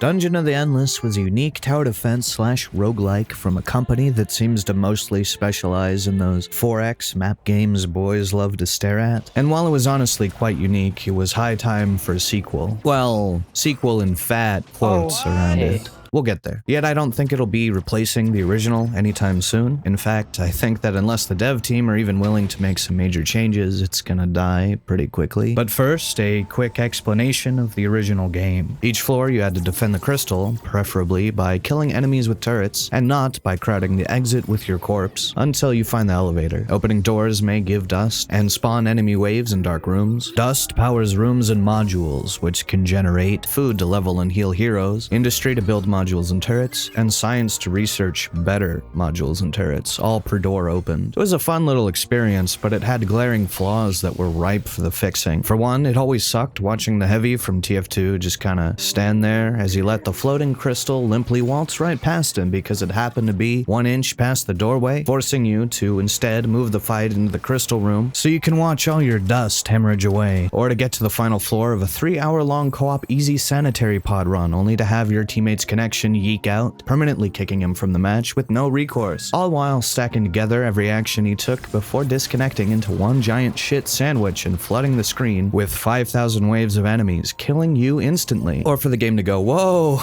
Dungeon of the Endless was a unique tower defense slash roguelike from a company that seems to mostly specialize in those 4X map games boys love to stare at. And while it was honestly quite unique, it was high time for a sequel. Well, sequel in fat quotes around it. We'll get there. Yet I don't think it'll be replacing the original anytime soon. In fact, I think that unless the dev team are even willing to make some major changes, it's gonna die pretty quickly. But first, a quick explanation of the original game. Each floor you had to defend the crystal, preferably by killing enemies with turrets, and not by crowding the exit with your corpse, until you find the elevator. Opening doors may give dust, and spawn enemy waves in dark rooms. Dust powers rooms and modules, which can generate food to level and heal heroes, industry to build modules and turrets, and science to research better modules and turrets, all per door opened. It was a fun little experience, but it had glaring flaws that were ripe for the fixing. For one, it always sucked watching the heavy from TF2 just kinda stand there as he let the floating crystal limply waltz right past him because it happened to be 1 inch past the doorway, forcing you to instead move the fight into the crystal room so you can watch all your dust hemorrhage away, or to get to the final floor of a 3-hour-long co-op easy sanitary pod run only to have your teammates connect yeek out, permanently kicking him from the match with no recourse, all while stacking together every action he took before disconnecting into one giant shit sandwich and flooding the screen with 5,000 waves of enemies, killing you instantly. Or for the game to go, whoa,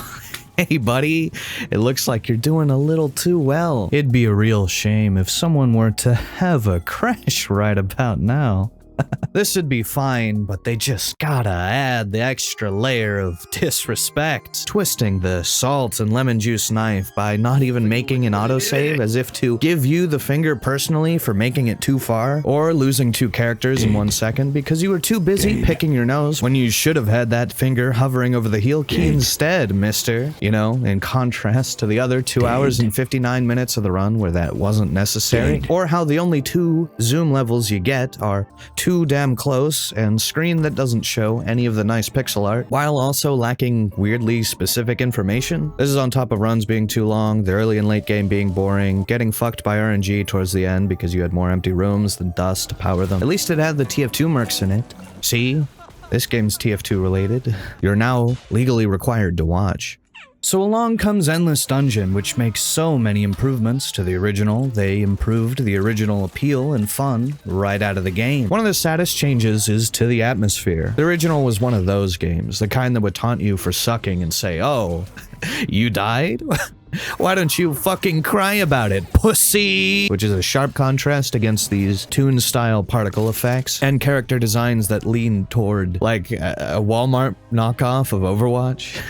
hey buddy, it looks like you're doing a little too well. It'd be a real shame if someone were to have a crash right about now. This would be fine, but they just gotta add the extra layer of disrespect. Twisting the salt and lemon juice knife by not even making an autosave as if to give you the finger personally for making it too far, or losing 2 characters in 1 second because you were too busy picking your nose when you should have had that finger hovering over the heal key instead, mister. You know, in contrast to the other 2 hours and 59 minutes of the run where that wasn't necessary, or how the only 2 zoom levels you get are too damn close and screen that doesn't show any of the nice pixel art, while also lacking weirdly specific information. This is on top of runs being too long, the early and late game being boring, getting fucked by RNG towards the end because you had more empty rooms than dust to power them. At least it had the TF2 mercs in it. See? This game's TF2 related. You're now legally required to watch. So along comes Endless Dungeon, which makes so many improvements to the original. They improved the original appeal and fun right out of the game. One of the saddest changes is to the atmosphere. The original was one of those games, the kind that would taunt you for sucking and say, oh, you died? Why don't you fucking cry about it, pussy? Which is a sharp contrast against these Toon-style particle effects and character designs that lean toward, like, a Walmart knockoff of Overwatch.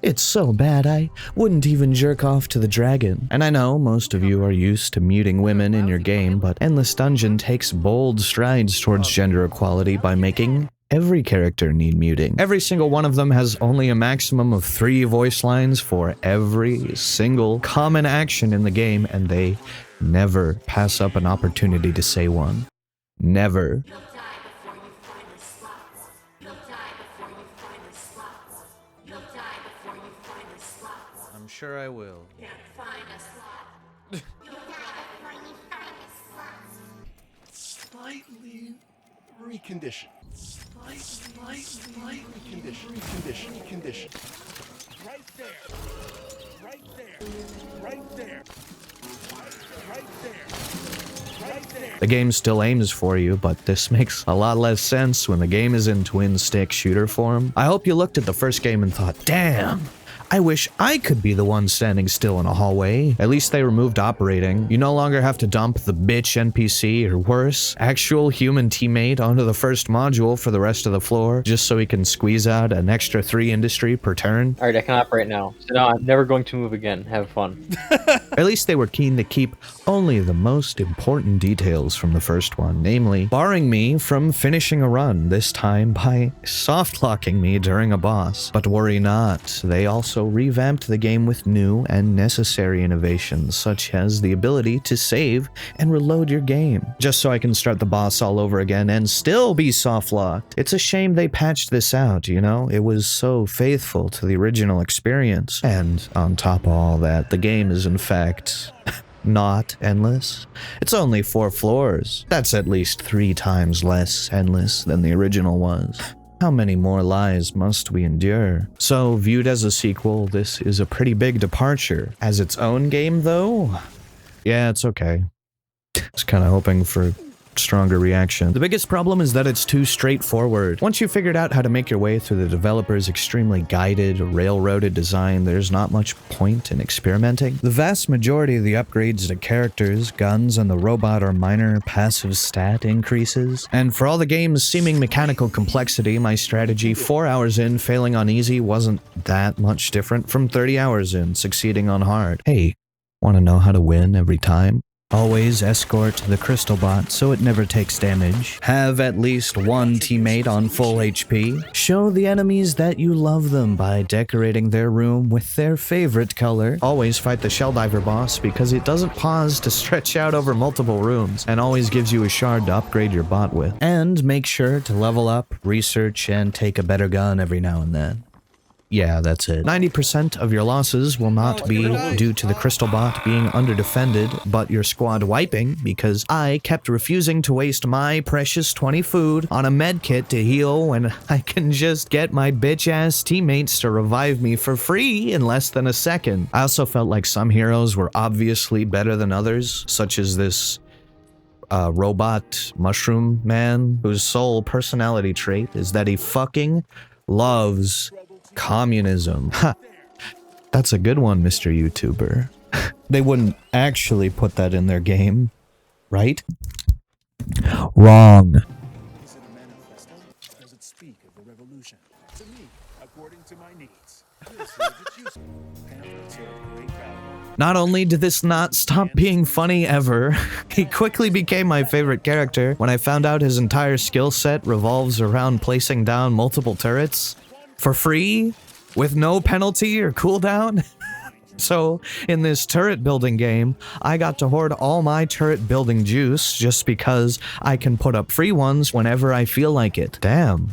It's so bad I wouldn't even jerk off to the dragon. And I know most of you are used to muting women in your game, but Endless Dungeon takes bold strides towards gender equality by making every character need muting. Every single one of them has only a maximum of 3 voice lines for every single common action in the game, and they never pass up an opportunity to say one. Never. I'm sure I will. Slightly reconditioned. Slightly reconditioned. Right there. Right there. Right there. Right there. Right there. The game still aims for you, but this makes a lot less sense when the game is in twin-stick shooter form. I hope you looked at the first game and thought, damn, I wish I could be the one standing still in a hallway. At least they removed operating. You no longer have to dump the bitch NPC, or worse, actual human teammate onto the first module for the rest of the floor, just so he can squeeze out an extra 3 industry per turn. Alright, I can operate now. So no, I'm never going to move again. Have fun. At least they were keen to keep only the most important details from the first one, namely, barring me from finishing a run, this time by soft-locking me during a boss. But worry not, they also revamped the game with new and necessary innovations, such as the ability to save and reload your game, just so I can start the boss all over again and still be soft-locked. It's a shame they patched this out, you know? It was so faithful to the original experience. And on top of all that, the game is in fact not endless. It's only 4 floors. That's at least 3 times less endless than the original was. How many more lies must we endure? So, viewed as a sequel, this is a pretty big departure. As its own game, though? Yeah, it's okay. I was kind of hoping for stronger reaction. The biggest problem is that it's too straightforward. Once you've figured out how to make your way through the developer's extremely guided, railroaded design, there's not much point in experimenting. The vast majority of the upgrades to characters, guns, and the robot are minor passive stat increases. And for all the game's seeming mechanical complexity, my strategy 4 hours in failing on easy wasn't that much different from 30 hours in succeeding on hard. Hey, want to know how to win every time? Always escort the crystal bot so it never takes damage. Have at least one teammate on full HP. Show the enemies that you love them by decorating their room with their favorite color. Always fight the Shell Diver boss because it doesn't pause to stretch out over multiple rooms and always gives you a shard to upgrade your bot with. And make sure to level up, research, and take a better gun every now and then. Yeah, that's it. 90% of your losses will not be due to the crystal bot being underdefended, but your squad wiping because I kept refusing to waste my precious 20 food on a med kit to heal when I can just get my bitch-ass teammates to revive me for free in less than a second. I also felt like some heroes were obviously better than others, such as this robot mushroom man whose sole personality trait is that he fucking loves communism. Ha! That's a good one, Mr. YouTuber. They wouldn't actually put that in their game, right? Wrong. Is it a manifesto? Does it speak of the revolution? To me, according to my needs. This is the juice. Pamphlets are of great value. Not only did this not stop being funny ever, he quickly became my favorite character when I found out his entire skill set revolves around placing down multiple turrets for free, with no penalty or cooldown. So, in this turret building game, I got to hoard all my turret building juice just because I can put up free ones whenever I feel like it. Damn.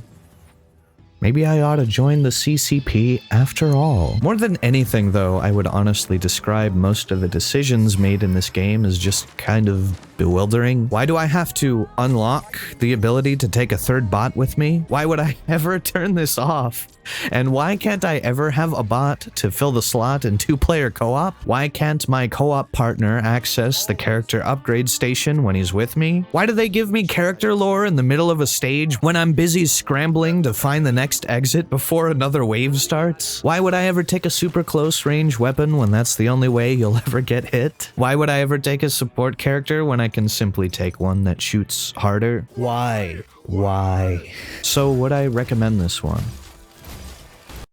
Maybe I ought to join the CCP after all. More than anything, though, I would honestly describe most of the decisions made in this game as just kind of bewildering. Why do I have to unlock the ability to take a third bot with me? Why would I ever turn this off? And why can't I ever have a bot to fill the slot in two-player co-op? Why can't my co-op partner access the character upgrade station when he's with me? Why do they give me character lore in the middle of a stage when I'm busy scrambling to find the next exit before another wave starts? Why would I ever take a super close range weapon when that's the only way you'll ever get hit? Why would I ever take a support character when I can simply take one that shoots harder? Why? Why? So would I recommend this one?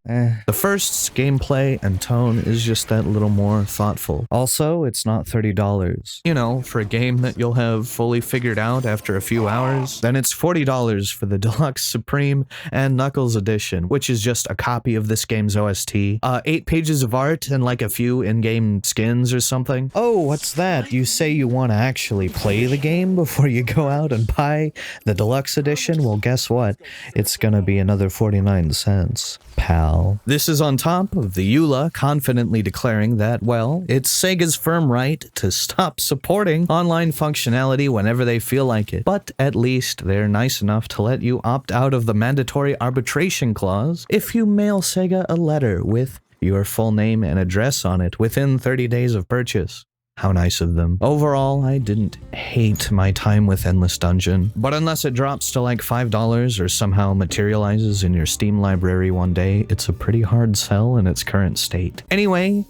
The first's gameplay and tone is just that little more thoughtful. Also, it's not $30. You know, for a game that you'll have fully figured out after a few hours. Then it's $40 for the Deluxe Supreme and Knuckles Edition, which is just a copy of this game's OST. 8 pages of art and like a few in-game skins or something. Oh, what's that? You say you want to actually play the game before you go out and buy the Deluxe Edition? Well, guess what? It's gonna be another 49 cents. Pal. This is on top of the EULA confidently declaring that, well, it's Sega's firm right to stop supporting online functionality whenever they feel like it. But at least they're nice enough to let you opt out of the mandatory arbitration clause if you mail Sega a letter with your full name and address on it within 30 days of purchase. How nice of them. Overall, I didn't hate my time with Endless Dungeon, but unless it drops to like $5 or somehow materializes in your Steam library one day, it's a pretty hard sell in its current state. Anyway,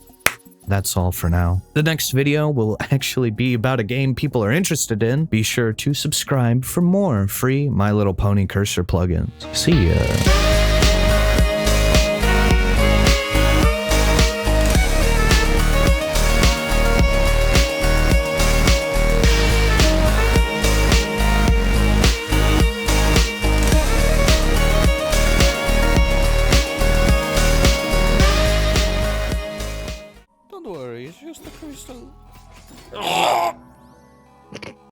that's all for now. The next video will actually be about a game people are interested in. Be sure to subscribe for more free My Little Pony cursor plugins. See ya. Don't worry, it's just a crystal.